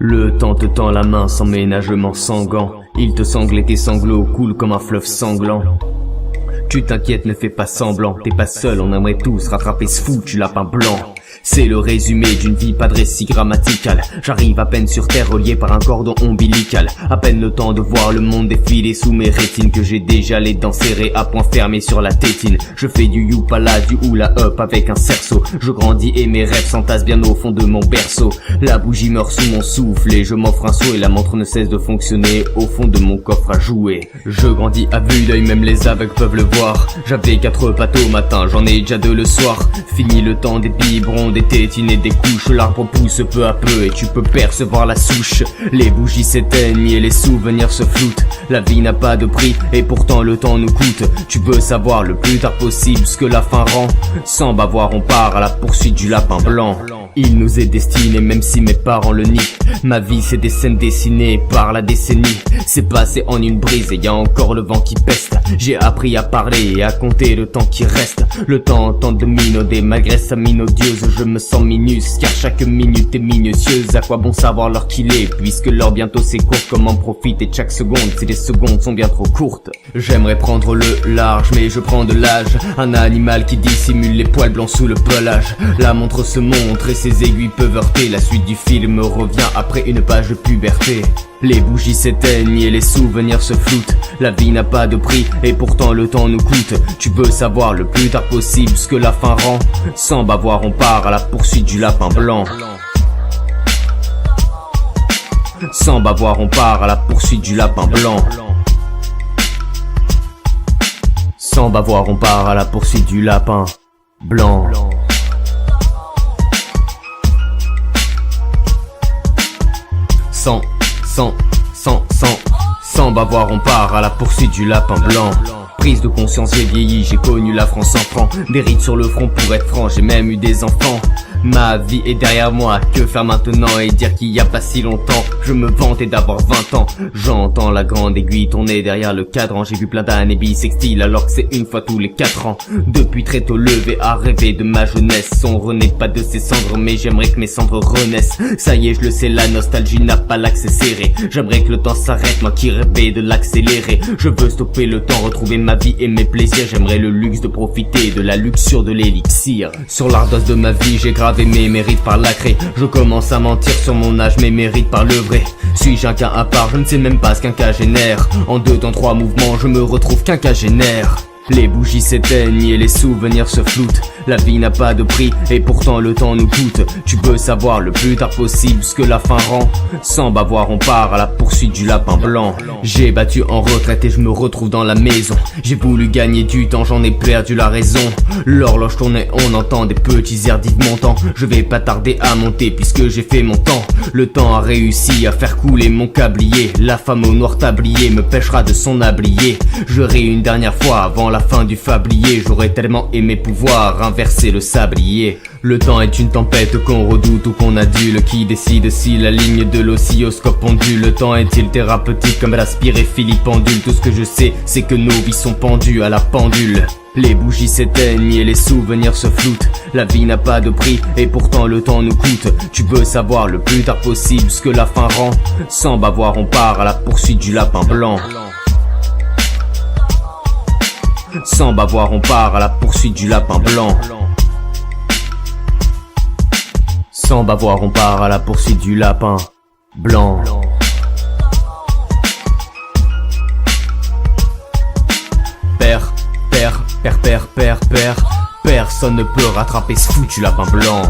Le temps te tend la main sans ménagement sanguin. Il te sangle et tes sanglots coulent comme un fleuve sanglant. Tu t'inquiètes, ne fais pas semblant. T'es pas seul, on aimerait tous rattraper ce foutu lapin blanc. C'est le résumé d'une vie, pas de récit grammatical. J'arrive à peine sur terre, relié par un cordon ombilical. À peine le temps de voir le monde défiler sous mes rétines, que j'ai déjà les dents serrées à point fermé sur la tétine. Je fais du youpala, du hula up avec un cerceau. Je grandis et mes rêves s'entassent bien au fond de mon berceau. La bougie meurt sous mon souffle et je m'offre un saut, et la montre ne cesse de fonctionner au fond de mon coffre à jouer. Je grandis à vue d'œil, même les aveugles peuvent le voir. J'avais 4 pattes au matin, j'en ai déjà 2 le soir. Fini le temps des biberons, des tétines et des couches. L'arbre pousse peu à peu et tu peux percevoir la souche. Les bougies s'éteignent et les souvenirs se floutent. La vie n'a pas de prix et pourtant le temps nous coûte. Tu veux savoir le plus tard possible ce que la fin rend. Sans bavoir on part à la poursuite du lapin blanc. Il nous est destiné même si mes parents le nient. Ma vie c'est des scènes dessinées par la décennie. C'est passé en une brise et y a encore le vent qui peste. J'ai appris à parler et à compter le temps qui reste. Le temps tente de minauder malgré sa mine odieuse. Je me sens minus car chaque minute est minutieuse. À quoi bon savoir l'heure qu'il est puisque l'heure bientôt c'est court. Comment profiter de chaque seconde si les secondes sont bien trop courtes. J'aimerais prendre le large mais je prends de l'âge. Un animal qui dissimule les poils blancs sous le pelage. La montre se montre et ses aiguilles peuvent heurter. La suite du film revient après une page de puberté. Les bougies s'éteignent et les souvenirs se floutent. La vie n'a pas de prix et pourtant le temps nous coûte. Tu veux savoir le plus tard possible ce que la fin rend. Sans bavoir on part à la poursuite du lapin blanc. Sans bavoir on part à la poursuite du lapin blanc. Sans bavoir on part à la poursuite du lapin blanc. Sans bavoir on part à la poursuite du lapin blanc. Prise de conscience, j'ai vieilli, j'ai connu la France en franc. Des rides sur le front pour être franc, j'ai même eu des enfants. Ma vie est derrière moi, que faire maintenant et dire qu'il y a pas si longtemps je me vantais d'avoir 20 ans. J'entends la grande aiguille tourner derrière le cadran. J'ai vu plein d'années bissextiles alors que c'est une fois tous les 4 ans. Depuis très tôt levé à rêver de ma jeunesse. On renaît pas de ses cendres mais j'aimerais que mes cendres renaissent. Ça y est je le sais, la nostalgie n'a pas l'accès serré. J'aimerais que le temps s'arrête, moi qui rêvais de l'accélérer. Je veux stopper le temps, retrouver ma vie et mes plaisirs. J'aimerais le luxe de profiter de la luxure de l'élixir. Sur l'ardoise de ma vie j'ai gravé mes mérites par la craie. Je commence à mentir sur mon âge, mes mérites par le vrai. Suis-je un cas à part? Je ne sais même pas ce qu'un cas génère. En 2 temps 3 mouvements, je me retrouve quinquagénaire. Les bougies s'éteignent et les souvenirs se floutent. La vie n'a pas de prix et pourtant le temps nous coûte. Tu veux savoir le plus tard possible ce que la fin rend. Sans bavoir on part à la poursuite du lapin blanc. J'ai battu en retraite et je me retrouve dans la maison. J'ai voulu gagner du temps, j'en ai perdu la raison. L'horloge tourne et on entend des petits airs d'Yves Montand. Je vais pas tarder à monter puisque j'ai fait mon temps. Le temps a réussi à faire couler mon câblier. La femme au noir tablier me pêchera de son tablier. Je ris une dernière fois avant la fin du fablier. J'aurais tellement aimé pouvoir inverser le sablier. Le temps est une tempête qu'on redoute ou qu'on adule, qui décide si la ligne de l'oscilloscope ondule. Le temps est-il thérapeutique comme l'aspiré Philippe Pendule? Tout ce que je sais c'est que nos vies sont pendues à la pendule. Les bougies s'éteignent et les souvenirs se floutent. La vie n'a pas de prix et pourtant le temps nous coûte. Tu veux savoir le plus tard possible ce que la fin rend. Sans bavoir on part à la poursuite du lapin blanc. Sans bavoir on part à la poursuite du lapin blanc. Sans bavoir on part à la poursuite du lapin blanc. Personne ne peut rattraper ce foutu lapin blanc.